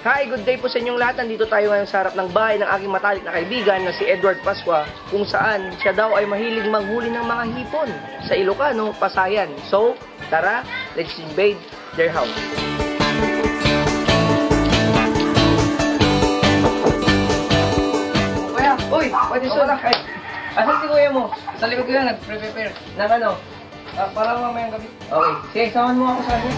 Hi, good day po sa inyong lahat. Nandito tayo ngayon sa harap ng bahay ng aking matalik na kaibigan na si Edward Pascua, kung saan siya daw ay mahilig manghuli ng mga hipon sa Ilocano, Pasayan. So, tara, let's invade their house. Kuya, uy, what is up? Asan si kuya mo? Sa likod ko lang, nag-prepare. Nang ano? Para mamayang gabi. Okay, sige, samahan mo ako sa akin.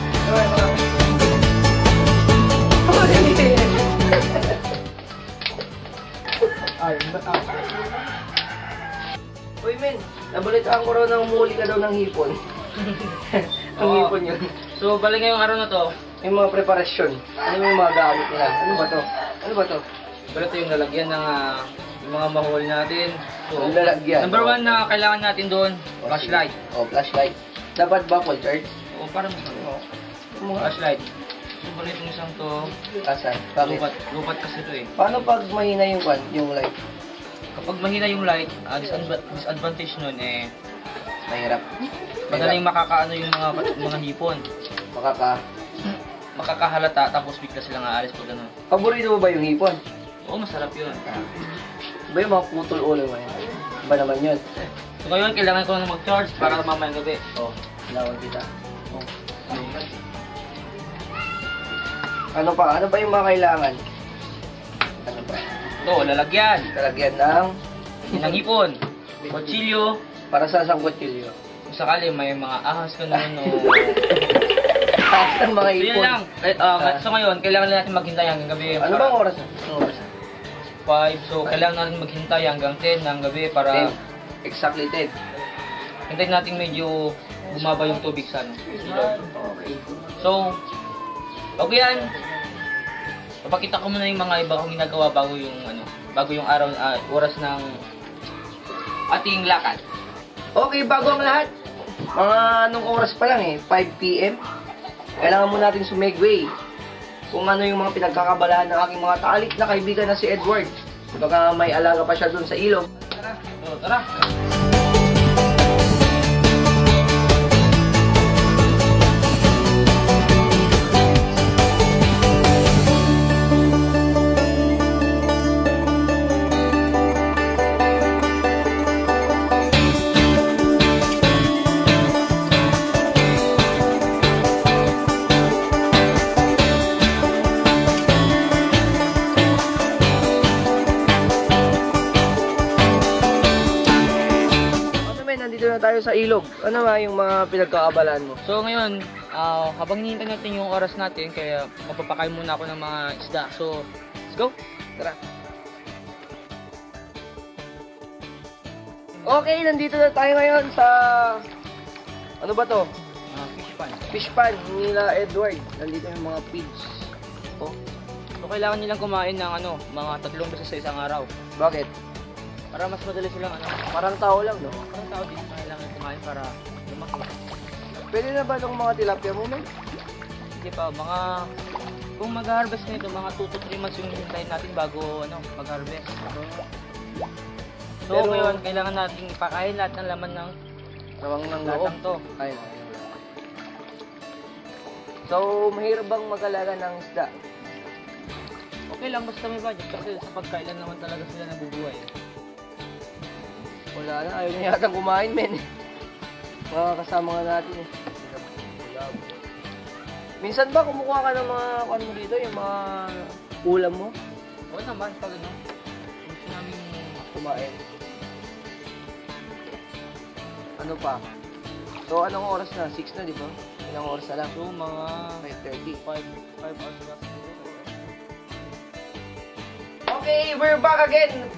Ay, bata. Uy, men, nabalitaan ko raw na umuli ka daw ng hipon. Ang hipon yun. So, balik ngayong araw na to, Yung mga preparasyon. Ano yung mga gamit nila? Ano ba to? Ano ba to? pero ito yung lalagyan ng yung mga mahuli natin. So, Ang lalagyan. number one na kailangan natin doon, flashlight. Oh, flashlight. Dapat ba full charge? O, parang flashlight. So, balik yung isang to, Asan? Bakit? lupat kasi ito eh. Paano pag mahina yung light? Kapag mahina yung light, disadvantage nun eh, Mahirap. madaling makakaano yung mga hipon. Makakahalata, tapos bigla silang aalis pag ano. Paborito mo ba yung hipon? Oo, masarap yun. Ba yung mga putol ulo mo yan? Ba naman yun? So, ngayon, kailangan ko na mag-charge para mamayang gabi. Oh, lawan kita. Oh. Ano pa? Ano pa yung mga kailangan? Ano pa? Ito, lalagyan. Talagyan ng Ng hipon. Kutsilyo. para sa sangkotsilyo. Kung sakali may mga ahas ka naman o... Taas ng mga So, yun ipon. lang. So ngayon, kailangan natin maghintay hanggang gabi. Ano bang oras? Anong oras? 5. So kailangan natin maghintay hanggang 10 ng gabi para 10. Exactly 10. hintayin natin medyo bumaba yung tubig sa ano. Ilog. Okay. So, bago yan, papakita ko muna yung mga iba kong ginagawa bago yung araw, oras ng ating lakad. Okay, bago ang lahat. Mga anong oras pa lang eh, 5 p.m. Kailangan mo natin sumegway kung ano yung mga pinagkakabalahan ng aking mga talik na kaibigan na si Edward. Baka may alaga pa siya dun sa ilog. Tara. So, tara! Nandito na tayo sa ilog. Ano ba yung mga pinagkakabalaan mo? So ngayon, habang hinihintay natin yung oras natin, kaya magpapakain muna ako ng mga isda. So, let's go! Tara. Okay, nandito na tayo ngayon sa... Ano ba to? Fish pan. Fish pan nila Edward. Nandito yung mga pigs. Oh, So kailangan nilang kumain ng mga 3 beses sa isang araw. bakit? Para mas madali silang Parang tao lang, no? parang tao din kailangan kumain para lumaki. Pwede na ba itong mga tilapia mo, men? Hindi pa, kung mag-harvest nito, mga 2 to 3 months yung hintayin natin bago mag-harvest. So Pero- ngayon, kailangan natin ipakain lahat ng laman ng Nawang ng lahat loob. ng to. Ay, so, mahirap bang mag-alaga ng isda? Okay lang, basta may budget kasi sa pagkailan naman talaga sila nabubuhay. Wala na, ayaw niya yatang kumain, men. Mga kasama nga natin, eh. Minsan ba kumukuha ka ng mga ano mo dito, yung mga ulam mo? Oo naman, pag gusto namin Kumain. Ano pa? So, anong oras na? 6 na, di ba? Ilang oras na lang? so mga 5:30. 5 hours back. Okay, we're back again.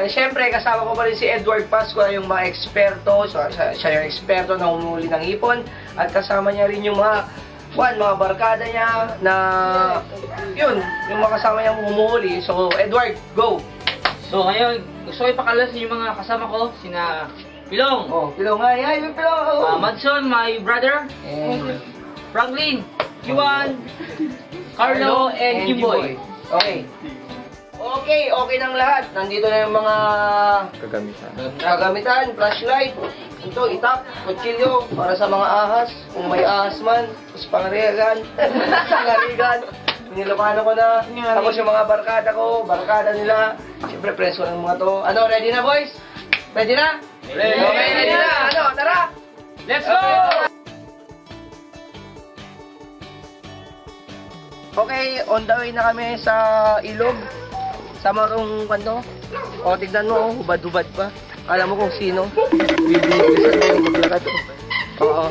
Siyempre, kasama ko pa rin si Edward Pascua, yung mga eksperto. So, siya yung eksperto na humuli ng ipon. At kasama niya rin yung mga barkada niya na, yun, yung mga kasama niya humuli. So, Edward, go! So ngayon, gusto ko ipakalasin yung mga kasama ko, sina Pilong, Oh, Pilong nga. Ay, may Pilong! Madson, my brother, And Franklin, Juan, Carlo, and Jimboy. Okay. Okay ng lahat. Nandito na yung mga kagamitan, flashlight, ito, itak, kutsilyo, para sa mga ahas, kung may ahas man, tapos pangarigan, pangarigan, Nilokano ko na. Tapos yung mga barkada nila. Siyempre, friends ko ng mga to. Ano, ready na, boys? Ready na? Ready. Okay, ready na. Ano, tara! Let's go! Okay, on the way na kami sa ilog. Sama kong kanto. O, tignan mo, hubad-hubad pa. Alam mo kung sino. Bibilisan mo yung maglakad. Oo.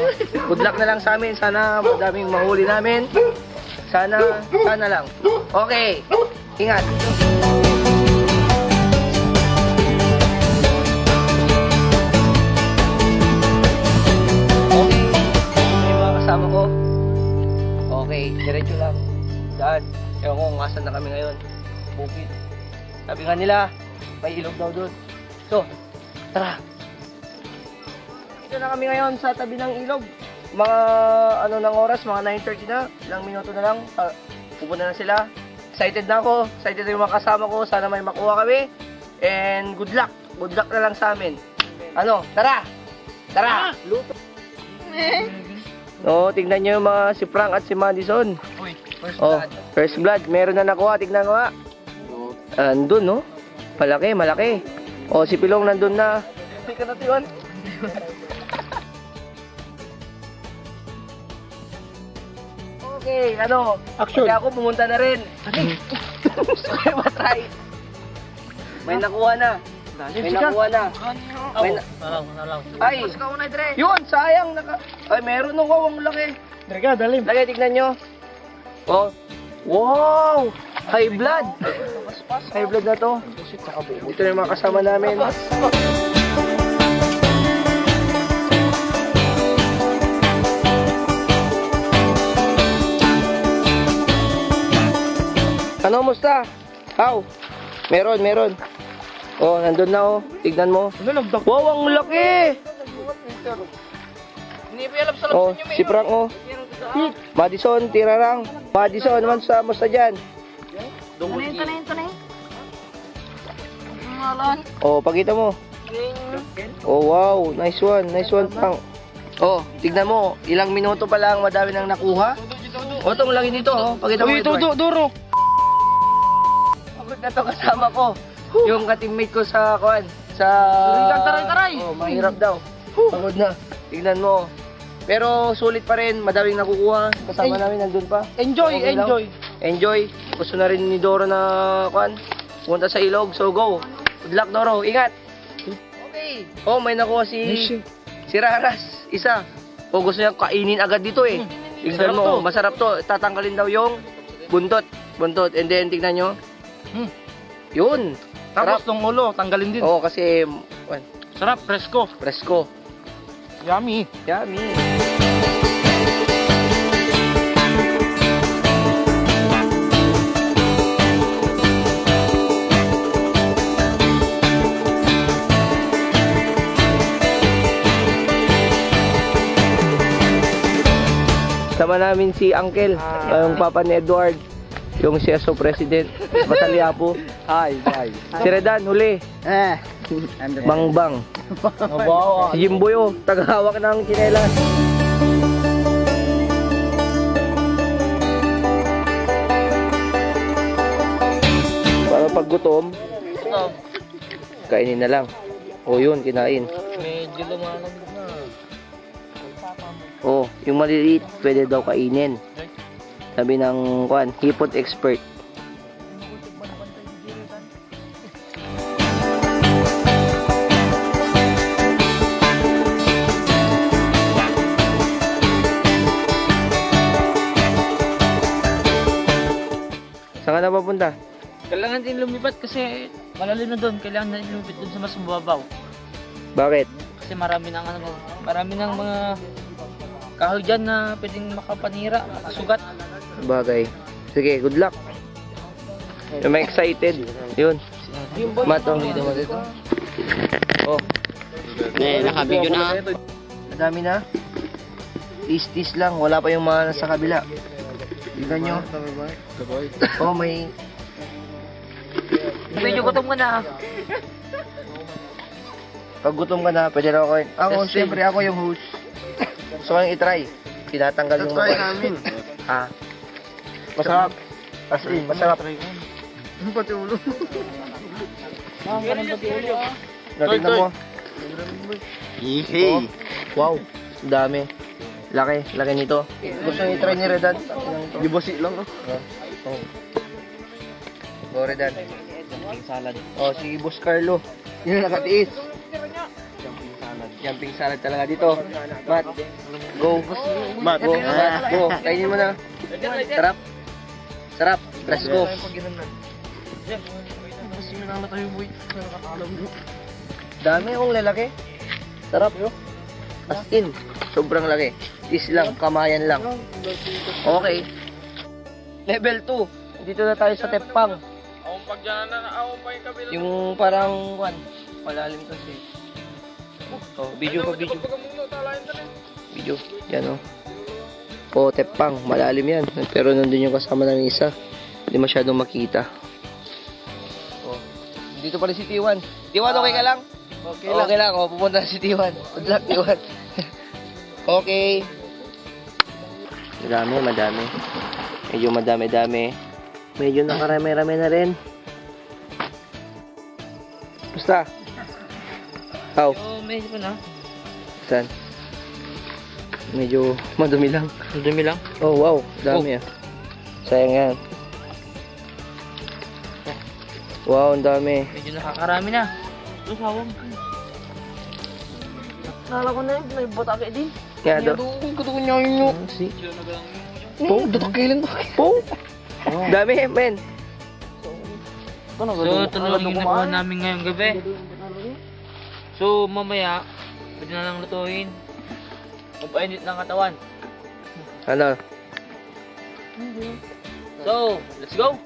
Good luck na lang sa amin. Sana madaming mahuli namin. Sana lang. Okay. Ingat. Okay. Yung mga kasama ko. Okay, diretso lang. Daan. Ewan ko kung asan na kami ngayon. Bukid. Sabi nga nila, may ilog daw doon. So, tara. Dito na kami ngayon sa tabi ng ilog. Mga ano ng oras, mga 9:30 na. Ilang minuto na lang. Pupunta na sila. Excited na ako. Excited na yung mga kasama ko. Sana may makuha kami. And good luck. Good luck na lang sa amin. Ano, tara! Tara! Luto! No, tignan nyo yung mga si Frank at si Madison. Uy, first Oh, first blood. Meron na nakuha. Tignan ko nga. Andun, no? Malaki, malaki. Oh, si Pilong nandun na. Hindi ka natin yun. Okay, ano? Action. Kaya ako pumunta na rin. Gusto ko yung matry. May nakuha na. May nakuha na. May na... Ay, yun, sayang. Ay, meron nung kawang laki. Drega, dalim. Lagay, tignan nyo. Oh. Wow! High blood. High blood na to. Ito na yung mga kasama namin. Ano, musta? How? Meron. Oh, nandun na oh. Tignan mo. Wow, ang laki! Hindi pa alam sa Oh, si Frank oh. Madison, tira lang. Madison, naman sa musta dyan? Tunay. Oh, pakita mo. Oh, wow. Nice one, Frank. Oh, tignan mo. Ilang minuto pa lang, madami nang nakuha. Oh, itong lagi nito oh. Pakita mo ito. Duro. Pagod na to kasama ko. Yung ka-teammate ko sa kuan, sa Taray. Oh, mahirap daw. Pagod na. Tignan mo. Pero sulit pa rin, madaming nakukuha. Kasama namin nandun pa. Enjoy. Enjoy. Gusto na rin ni Doro na kuan, punta sa ilog. So go. Good luck, Doro. Ingat. Okay. Oh, may nakuha si Raras. Isa. Oh, gusto niya kainin agad dito eh. Tignan mo, masarap to. Tatanggalin daw yung buntot. And then tignan nyo. Yun. Tapos tong ulo, tanggalin din. Oo, kasi kuwan, Sarap, presko. presko. Yummy. Yummy. Sama namin si Uncle, yung papa ni Edward, yung CSO President, Batalyapo. Hi. Si Redan, huli. Bangbang. Si Jimboy, tagahawak ng tsinelas. Para pag gutom, kainin na lang. O yun, kinain. Medyo lumalag na. Oh, yung maliliit, pwede daw kainin. Sabi ng kuan, hipot expert. Saan ka na papunta? Kailangan din lumipat kasi malalim na doon. Kailangan na lumipat doon sa mas mababaw. Bakit? Kasi marami ng mga kahoy dyan na pwedeng makapanira, makasugat. Bagay. Sige, good luck. Yung may excited. Yun. Mato. Oh. Naka-video na. Madami na. Tis-tis lang. Wala pa yung mga nasa kabila. Tignan nyo. Oh, may... Medyo gutom ka na. Pag gutom ka na, pwede na ako. Ako, siyempre ako yung host. Gusto ko yung itry. Tinatanggal yung... Try namin. Ah. Masarap. As in, masarap. Pati ulo. Natignan mo. Ihey. Wow, dami. Laki, laki nito. Gusto niyo i-try ni Redan? Di basi lang ah. Oh. Go, Redan. Salad. Oh, si Boss Carlo. Yun ang nakatiis. Jumping salad talaga dito. Matt, go. Matt. Go, Matt, go. Kainin mo na. Sarap. Sarap. Let's go. Dami akong lalaki. Sarap. As in, sobrang laki. Is lang, kamayan lang. Okay. Level 2. Dito na tayo sa Tepang. Yung parang, malalim kasi. Oh, video pa, video. Video. Yan, oh. Oh, Tepang. Malalim yan. Pero nandun yung kasama ng isa. Hindi masyadong makita. Oh. Dito pala si T1. T1, okay ka lang? Okay lang. Oh, pupunta na si T1. Good luck, T1. Okay. Madami. Medyo madami-dami. Medyo nakarami-rami na rin. Basta. How? So, medyo pa na. Saan? Medyo madumi lang. Madumi lang. Oh, wow. Dami ah. Sayang yan. Wow, ang dami. Medyo nakakarami na. Ito, sawag. Kala ko na yun, may botake din. Kaya daw. Kutukun niya yun. Si? Po, dakilan to. Po. Dami, men. So, ito na lang yung nakuha namin ngayong gabi. So, mamaya, pwede na lang lutuin. Magpainit ng katawan. Ano? So, let's go!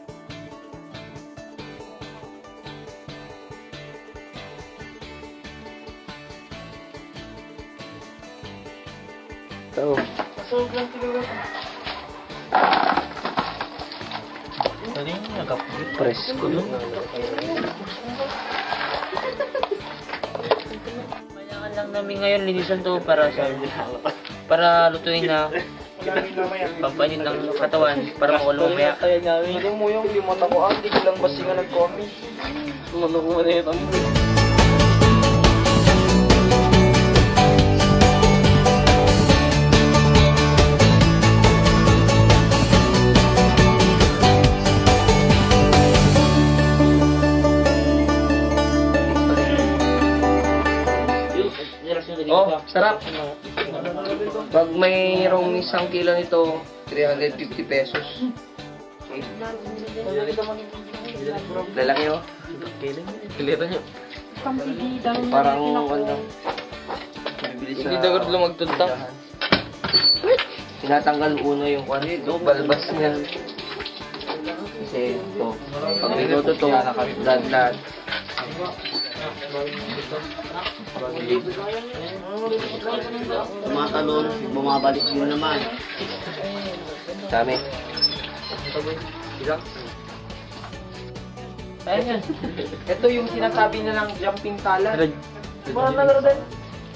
So, presko dun. Kailangan lang namin ngayon linisan to para lutuin na pampainit ng katawan para makulo mamaya. Hindi mo yung limot ako. Hindi ko lang basi nga nag-coffee. Ano ko na yun? Oh, sarap. Pag mayroong 1 kilo nito, 350 pesos. Lalaki oh. Kilitan nyo. Parang ano. Hindi dagat lumagtunta. Tinatanggal una yung kwanito, balbas niya. Kasi ito, pag niluto to, lahat. Tumatalon, bumabalik yun naman. Dami. Ayan yan. Ito yung sinasabi na ng jumping salad. Parang nalaro din.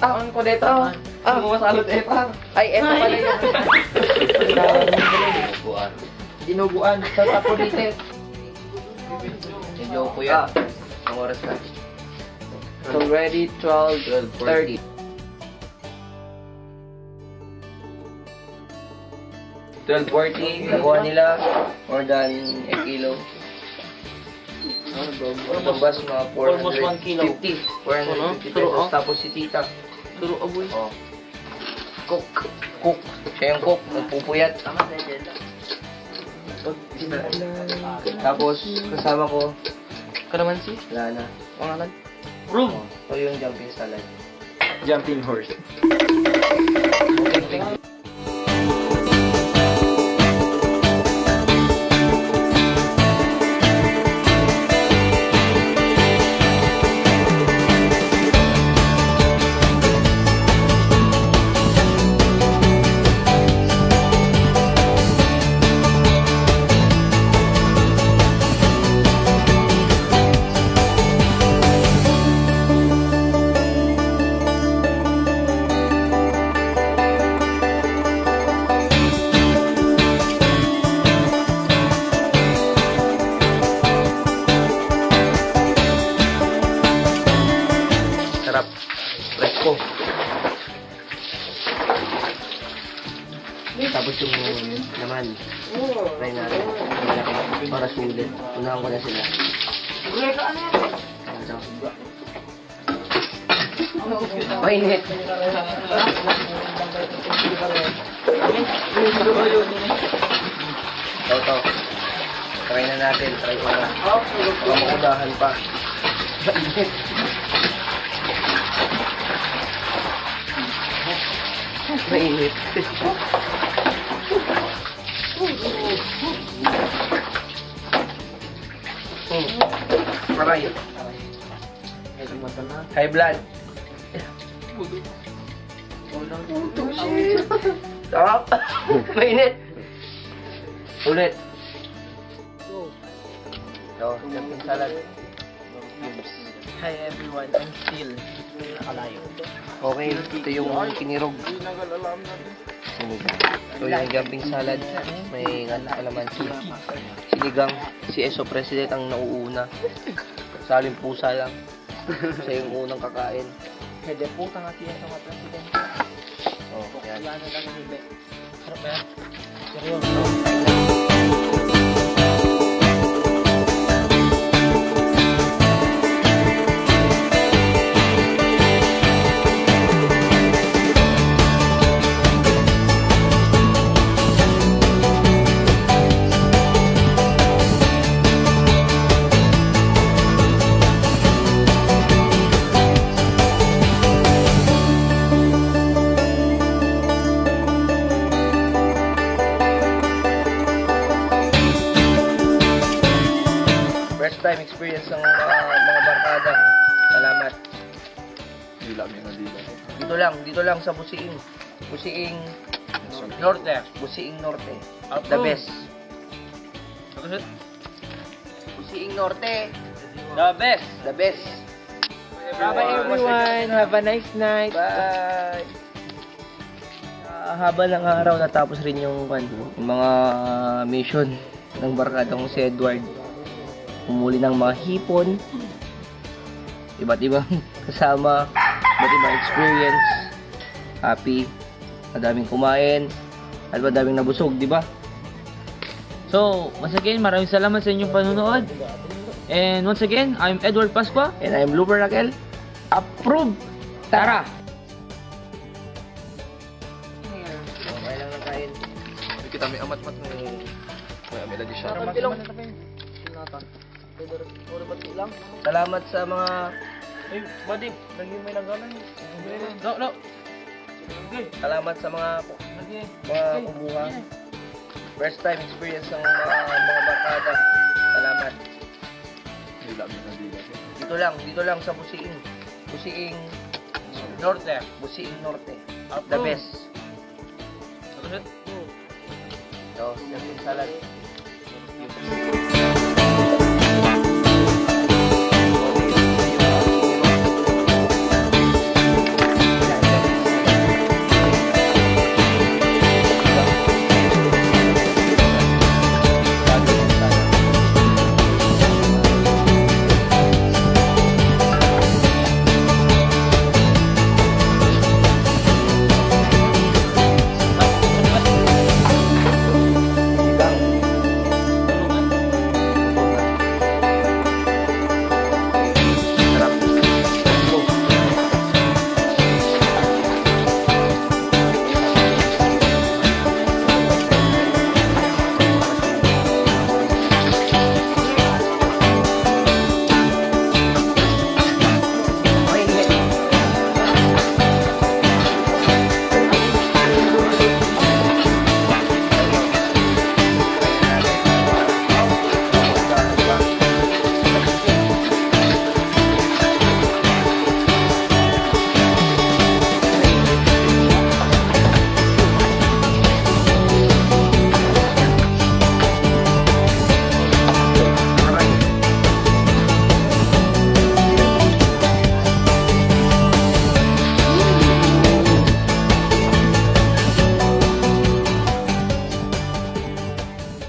Ang kodeta. Masalot eta. Ay, eto pala yung dinuguan sa tapolite. Medyo ko yan. Ang oras na. So ready, 12:30. 12:40, nakuha nila more than a kilo. Lumabas mga 450. Almost 1 kilo. 450 pesos. Tapos si tita. Turo aboy. Oh. Cook. Siya yung cook. Nagpupuyat. Tapos kasama ko. Kalamansi? Wala na. Pangalan? Room. Ito yung jumping salad. Jumping horse. yung laman. Try natin. Malaki. Para sulit. Unahan ko na sila. Ito. Mainit. Ito. Try na natin. Try ko na. Baka makudahan pa. Mainit. Mainit. Aray. High blood. Sarap. Mainit. Ulit. Ito, jumping salad. Hi everyone, I'm still nakalayo. Okay, ito yung kinirog. Sinigang. Ito yung jumping salad. May kalamansi. Sinigang. Si Eso President ang nauuna. Saling pusa lang. Siya yung unang kakain. Hede puta nga siya sa mga president. Oh, yan. Wala na lang ang ibe. Sarap ba yan? Seryoso. First time experience ng mga barkada. Salamat. Dito lang sa Busiing. Busiing Norte. Busiing Norte. The best. Busiing Norte. The best! The best. Bye everyone, have a nice night. Bye. Haba ng araw natapos rin yung mga mission ng barkadang si Edward. Umuli ng mga hipon. Iba't ibang kasama. Iba't ibang experience. Happy. Madaming kumain. At madaming nabusog, di ba? So, once again, maraming salamat sa inyong panonood. And once again, I'm Edward Pascua. And I'm Luber Raquel. Approve! Tara! Okay lang ng kain. Kita may amat-mat mo. May lagi siya. Salamat sa mga Badip, lagi may nagalan. No. salamat sa mga kumuha. First time experience ng mga barkada. Salamat. Dito lang sa Busiing. Busiing Norte. Busiing Norte. The best. Ito, jumping salad.